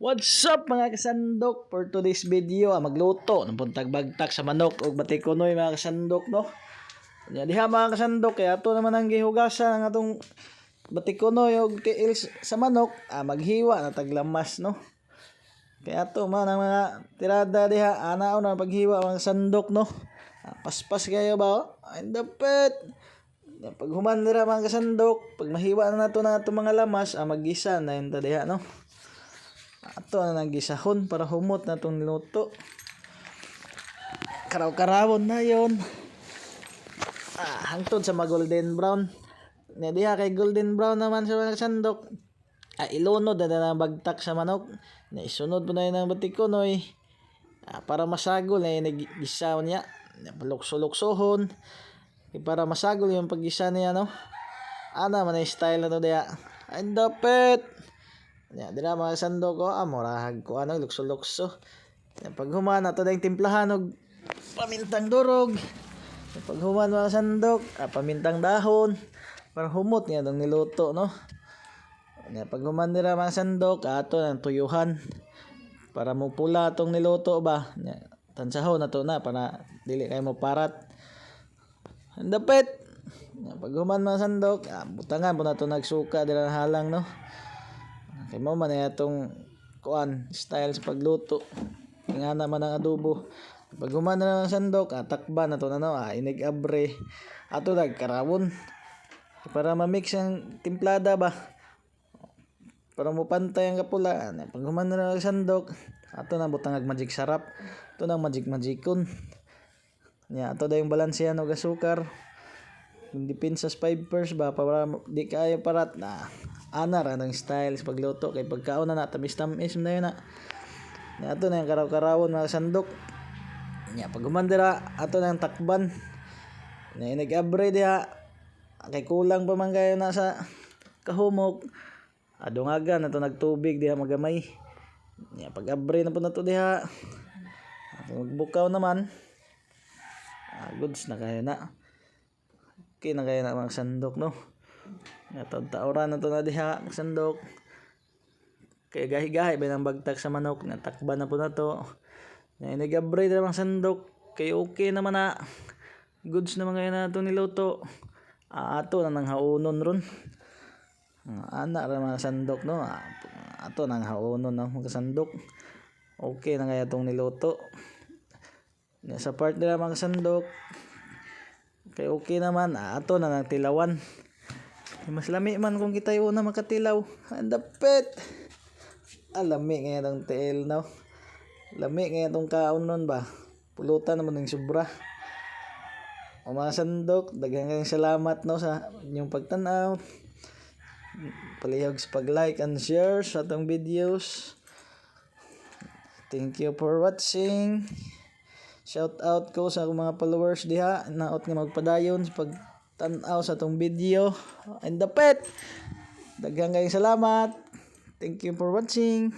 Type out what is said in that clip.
What's up mga kasandok? For today's video, magluto ng puntag-bagtak sa manok o batikonoy mga kasandok, no? Diha mga kasandok, kaya ito naman ang gihugasan ng atong batikonoy o tiil sa manok, maghiwa na taglamas, no? Kaya ito man ang mga tirada diha, anao na paghiwa mga kasandok, no? Paspas kayo ba? Oh? And the pet! Pag humandira mga kasandok, pag mahiwa na nato na itong mga lamas, mag-isa na yun diha, no? Ato na nagisahon para humot na itong niluto. Karaw-karawon na yon. Hangtod sa mga golden brown. Diha kay golden brown naman sa mga sandok. Ilunod na bagtak sa manok. Isunod po na yun ang batikonoy. Para masagol na yun nag-isa niya. Palukso-luksohon. Para masagol yung pag-isa niya, no? Ana man ay style na to diha. And the pet! Dira mga sandok ko, murahag ko lukso-lukso. Pag human ato dayong timplahan og pamintang durog. Pag human mga sandok, pamintang dahon para humot niya dong niluto, no. Pag human dira mga sandok, ato nang tuyuhan para mo pula tong niluto ba. Tansahon na to na para dili kay mo parat. Dapit. Pag human mga sandok, butangan po na to nagsuka dira halang, no. Kay mo man itong kuan style sa pagluto. Nga naman ang adobo. Pag humana na ng sandok, takban na to na inig abre. Ato nagkarawon. Para ma-mix ang timplada ba. Para mo pantay ang kapula. Pag humana na ng sandok, ato na butang magic sarap. Ato na magic-magicon. Ato da yung balansehan og asukar. Hindi pinsas 5 ba para di kayo parat na. Anar ang style sa pagluto kay pagkaon na tamis-tamis na yun na. Ato na yung karaw-karawon mga sandok. Pag humandira ato na yung takban. Nag-abre diha kay kulang pa man kayo na sa kahumok. Adungagan ato nagtubig diha magamay. Pag abre na po na to diha. Magbukaw naman. Goods na kayo na. Okay na kayo na mga sandok, no. Taon-taoran na to na diha sandok. Kaya gahi-gahi ba ng bagtak sa manok, natakban na po na to. Nag-abre na mga sandok. Kaya okay naman na. Goods na mga yun na ito niluto. Ato na nang haunon ron. Anak na mga sandok, no. Ato nang haunon ng mga sandok. Okay na kaya itong niluto. Sa part nila mga sandok. Kaya okay naman. Ato na nang tilawan. Mas lami man kung kita yung una makatilaw. And the pet. Lami nga itong tiil, no. Lami nga itong kaon nun ba. Pulutan naman ng sobra. O mga sandok, daghang salamat, no, sa inyong pagtanaw. Palihog sa pag-like and share sa itong videos. Thank you for watching. Shout out ko sa mga followers diha. Naot nga magpadayon sa pagtanaw sa itong video. And the pet. Daghang kayong salamat. Thank you for watching.